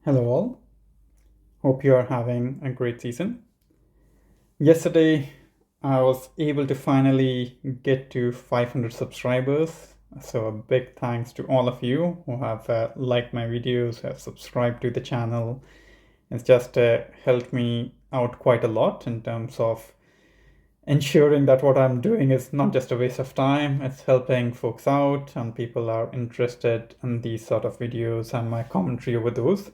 Hello all, hope you are having a great season. Yesterday, I was able to finally get to 500 subscribers. So a big thanks to all of you who have liked my videos, have subscribed to the channel. It's just helped me out quite a lot in terms of ensuring that what I'm doing is not just a waste of time, it's helping folks out and people are interested in these sort of videos and my commentary over those.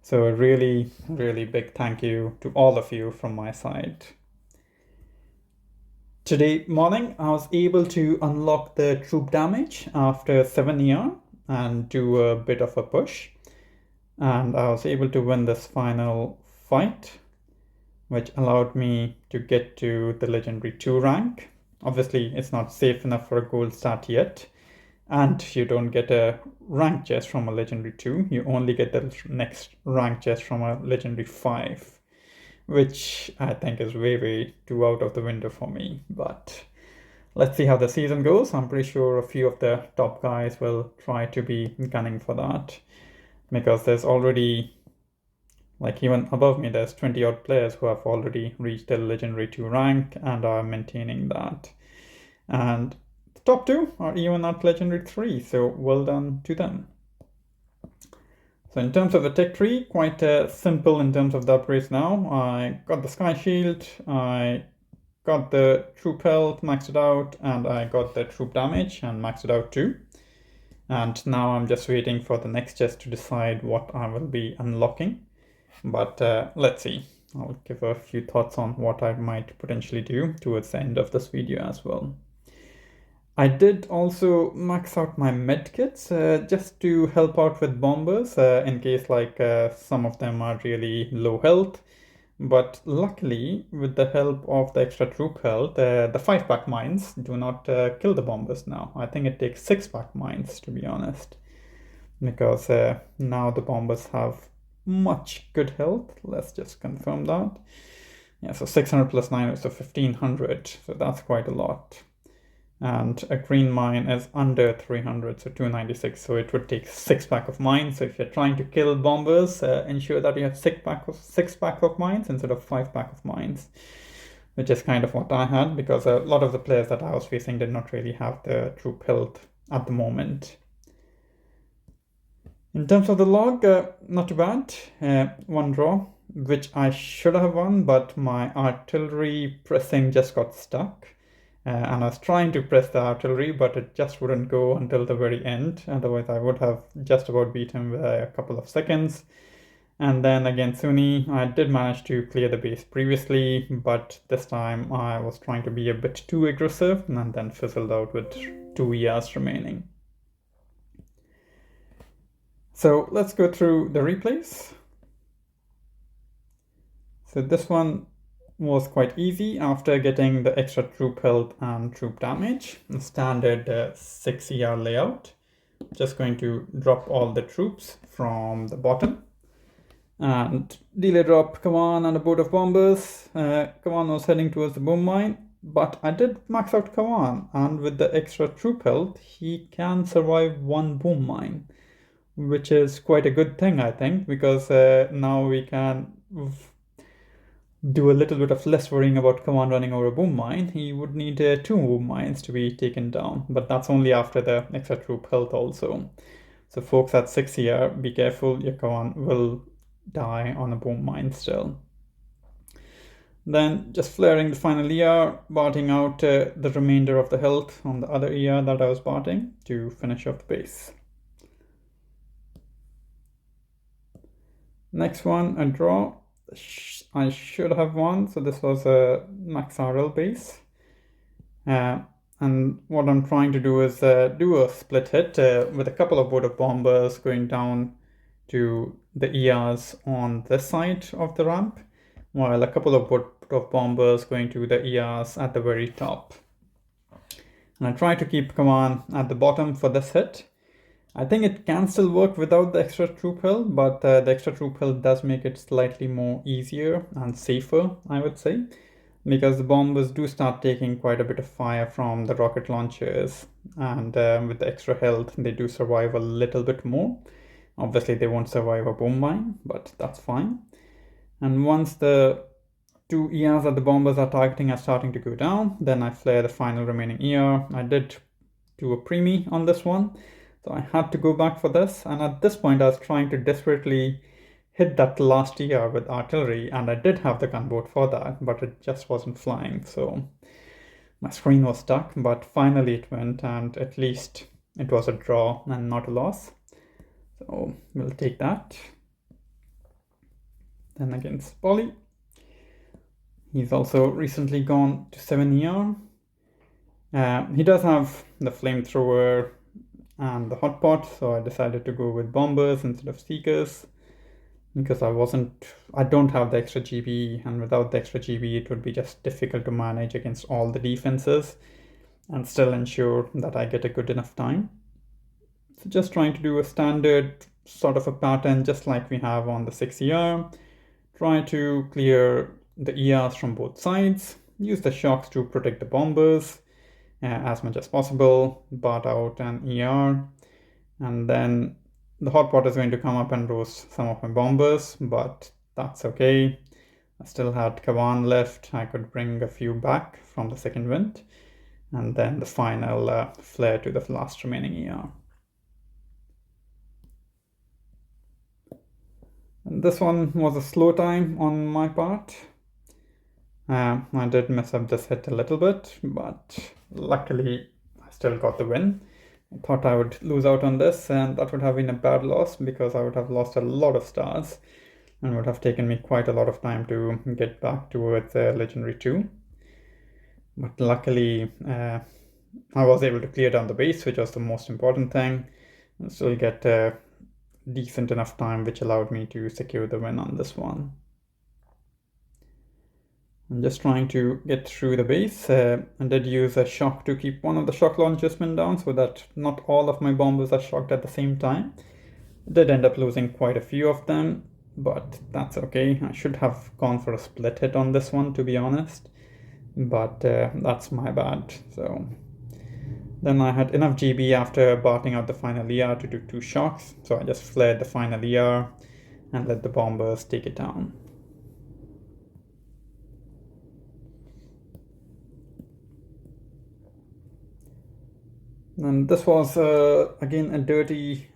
So a really, really big thank you to all of you from my side. Today morning, I was able to unlock the troop damage after 7 ER and do a bit of a push. And I was able to win this final fight, which allowed me to get to the Legendary 2 rank. Obviously, it's not safe enough for a gold start yet. And you don't get a rank chest from a Legendary 2. You only get the next rank chest from a Legendary 5, which I think is way too out of the window for me. But let's see how the season goes. I'm pretty sure a few of the top guys will try to be gunning for that, because there's already, like even above me, there's 20 odd players who have already reached the Legendary 2 rank and are maintaining that. And top 2 are even at Legendary 3, so well done to them. So in terms of the tech tree, quite simple in terms of the upgrades now. I got the Sky Shield, I got the Troop Health maxed it out, and I got the Troop Damage and maxed it out too. And now I'm just waiting for the next chest to decide what I will be unlocking. But let's see. I'll give a few thoughts on what I might potentially do towards the end of this video as well. I did also max out my medkits just to help out with bombers in case like some of them are really low health. But luckily, with the help of the extra troop health, the 5-pack mines do not kill the bombers now. I think it takes 6-pack mines, to be honest, because now the bombers have much good health. Let's just confirm that. Yeah, so 600 plus 9 is so 1500, so that's quite a lot. And a green mine is under 300, so 296, so it would take 6-pack of mines. So if you're trying to kill bombers, ensure that you have 6-pack of mines instead of 5-pack of mines, which is kind of what I had, because a lot of the players that I was facing did not really have the troop health at the moment. In terms of the log, not too bad. One draw, which I should have won, but my artillery pressing just got stuck. And I was trying to press the artillery, but it just wouldn't go until the very end. Otherwise, I would have just about beat him by a couple of seconds. And then against Sunni, I did manage to clear the base previously, but this time I was trying to be a bit too aggressive and then fizzled out with 2 ERs remaining. So let's go through the replays. So this one was quite easy after getting the extra troop health and troop damage. Standard 6 ER layout. Just going to drop all the troops from the bottom. And delay drop Kawan and a boat of bombers. Kawan was heading towards the boom mine, but I did max out Kawan, and with the extra troop health, he can survive 1 boom mine, which is quite a good thing, I think, because now we can do a little bit of less worrying about Kawan running over a boom mine. He would need 2 boom mines to be taken down, but that's only after the extra troop health also. So folks at 6 here, be careful, your Kawan will die on a boom mine still. Then just flaring the final ER, barting out the remainder of the health on the other ER that I was barting to finish off the base. Next one, a draw. I should have won, so this was a max RL base. And what I'm trying to do is do a split hit with a couple of boat of bombers going down to the ERs on this side of the ramp, while a couple of boat of bombers going to the ERs at the very top. And I try to keep Kawan at the bottom for this hit. I think it can still work without the extra troop health, but the extra troop health does make it slightly more easier and safer, I would say, because the bombers do start taking quite a bit of fire from the rocket launchers, and with the extra health, they do survive a little bit more. Obviously, they won't survive a bomb mine, but that's fine. And once the 2 ERs that the bombers are targeting are starting to go down, then I flare the final remaining ER. I did do a preemie on this one, so I had to go back for this. And at this point, I was trying to desperately hit that last ER with artillery, and I did have the gunboat for that, but it just wasn't flying. So my screen was stuck, but finally it went, and at least it was a draw and not a loss. So we'll take that. Then against Polly. He's also recently gone to 7 ER. He does have the flamethrower and the hotpot, so I decided to go with bombers instead of seekers because I don't have the extra GB, and without the extra GB it would be just difficult to manage against all the defenses and still ensure that I get a good enough time. So just trying to do a standard sort of a pattern just like we have on the 6 ER. Try to clear the ERs from both sides, use the shocks to protect the bombers as much as possible, BART out an ER, and then the hotpot is going to come up and roast some of my bombers, but that's okay. I still had Kavan left. I could bring a few back from the second wind, and then the final flare to the last remaining ER. And this one was a slow time on my part. I did mess up this hit a little bit, but luckily I still got the win. I thought I would lose out on this, and that would have been a bad loss because I would have lost a lot of stars and would have taken me quite a lot of time to get back towards Legendary 2. But luckily I was able to clear down the base, which was the most important thing, and still get decent enough time, which allowed me to secure the win on this one. I'm just trying to get through the base. I did use a shock to keep one of the shock launchers down so that not all of my bombers are shocked at the same time. I did end up losing quite a few of them, but that's okay. I should have gone for a split hit on this one, to be honest, but that's my bad. So then I had enough GB after barting out the final ER to do 2 shocks, so I just flared the final ER and let the bombers take it down. And this was again a dirty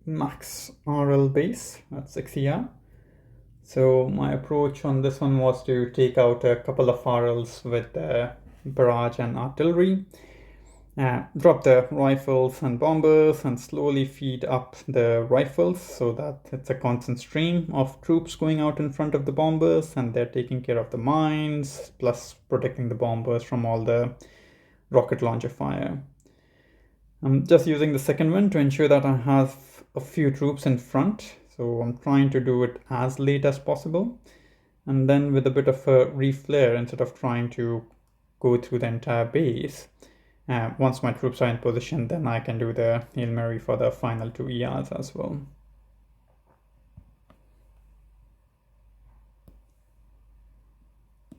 max RL base at 6 ER. So my approach on this one was to take out a couple of RLs with barrage and artillery, drop the rifles and bombers, and slowly feed up the rifles so that it's a constant stream of troops going out in front of the bombers, and they're taking care of the mines plus protecting the bombers from all the rocket launcher fire. I'm just using the second wind to ensure that I have a few troops in front, so I'm trying to do it as late as possible, and then with a bit of a reflare instead of trying to go through the entire base. Once my troops are in position, then I can do the Hail Mary for the final 2 ERs as well.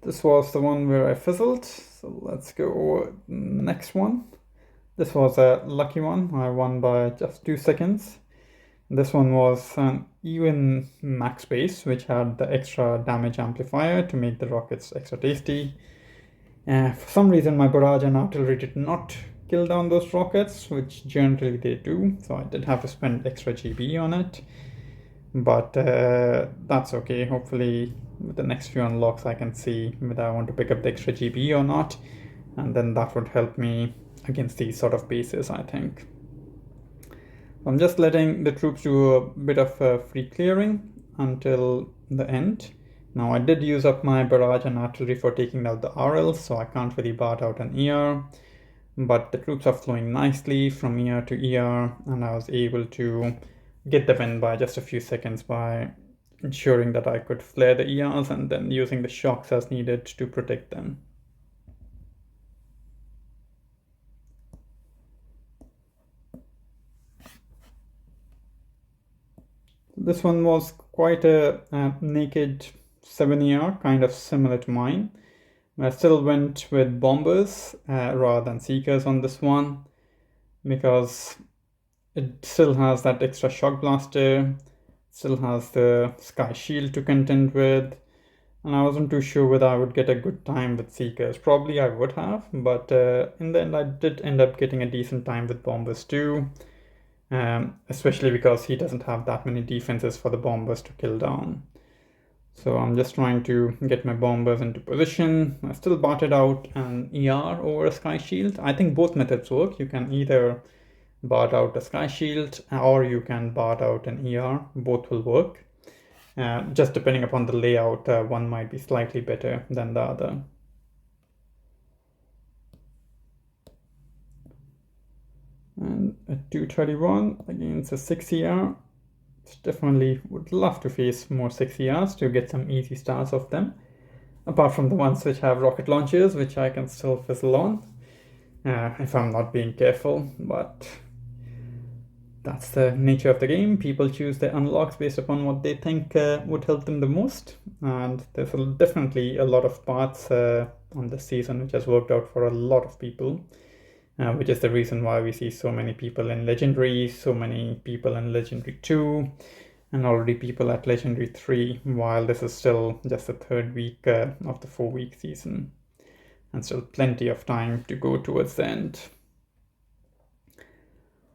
This was the one where I fizzled, so let's go next one. This was a lucky one. I won by just 2 seconds. This one was an even max base, which had the extra damage amplifier to make the rockets extra tasty. For some reason, my barrage and artillery did not kill down those rockets, which generally they do, so I did have to spend extra GB on it. But that's okay. Hopefully, with the next few unlocks, I can see whether I want to pick up the extra GB or not, and then that would help me against these sort of bases, I think. I'm just letting the troops do a bit of free clearing until the end. Now I did use up my barrage and artillery for taking out the RLs, so I can't really BART out an ER, but the troops are flowing nicely from ER to ER, and I was able to get the win by just a few seconds by ensuring that I could flare the ERs and then using the shocks as needed to protect them. This one was quite a naked 7 ER, kind of similar to mine. I still went with bombers rather than seekers on this one because It still has that extra shock blaster, still has the sky shield to contend with, and I wasn't too sure whether I would get a good time with Seekers. Probably I would have, but in the end I did end up getting a decent time with Bombers too, especially because he doesn't have that many defenses for the Bombers to kill down. So I'm just trying to get my Bombers into position. I still bartered out an ER over a Sky Shield. I think both methods work. You can either bart out a Sky Shield or you can bart out an ER. Both will work. Just depending upon the layout, one might be slightly better than the other. And a 231 against a 6 ER. Definitely would love to face more 6 ERs to get some easy stars of them. Apart from the ones which have rocket launchers, which I can still fizzle on if I'm not being careful. But that's the nature of the game. People choose their unlocks based upon what they think would help them the most. And there's definitely a lot of parts on this season which has worked out for a lot of people. Which is the reason why we see so many people in Legendary, so many people in Legendary 2, and already people at Legendary 3, while this is still just the third week of the 4-week season, and still plenty of time to go towards the end.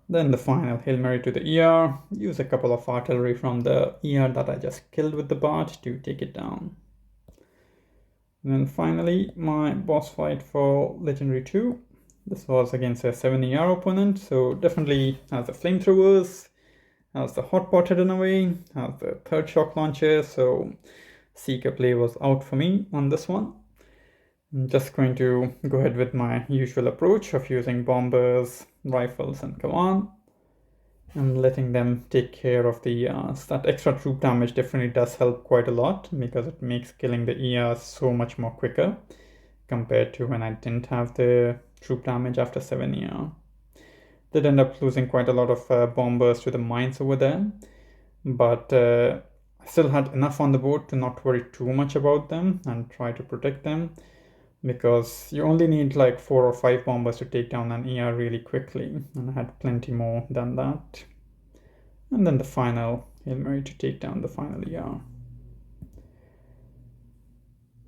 Then the final Hail Mary to the ER, use a couple of artillery from the ER that I just killed with the Bart to take it down. And then finally, my boss fight for Legendary 2. This was against a 7 ER opponent, so definitely has the flamethrowers, has the hot pot hidden away, has the third shock launcher, so Seeker play was out for me on this one. I'm just going to go ahead with my usual approach of using bombers, rifles, and command, and letting them take care of the ERs. That extra troop damage definitely does help quite a lot because it makes killing the ERs so much more quicker compared to when I didn't have the troop damage after 7 ER. Did end up losing quite a lot of bombers to the mines over there, but I still had enough on the board to not worry too much about them and try to protect them, because you only need like 4 or 5 bombers to take down an ER really quickly, and I had plenty more than that. And then the final Hail Mary to take down the final ER.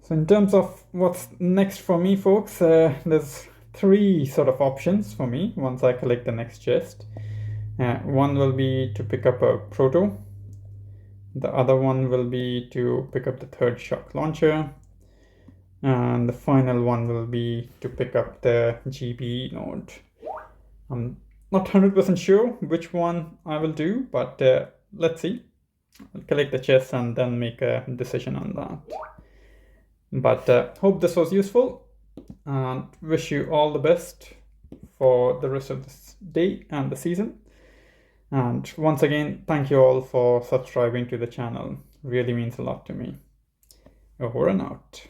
So in terms of what's next for me, folks, there's 3 sort of options for me once I collect the next chest. One will be to pick up a proto. The other one will be to pick up the third shock launcher. And the final one will be to pick up the GBE node. I'm not 100% sure which one I will do, but let's see. I'll collect the chest and then make a decision on that. But hope this was useful, and wish you all the best for the rest of this day and the season. And once again, thank you all for subscribing to the channel. Really means a lot to me. Over and out.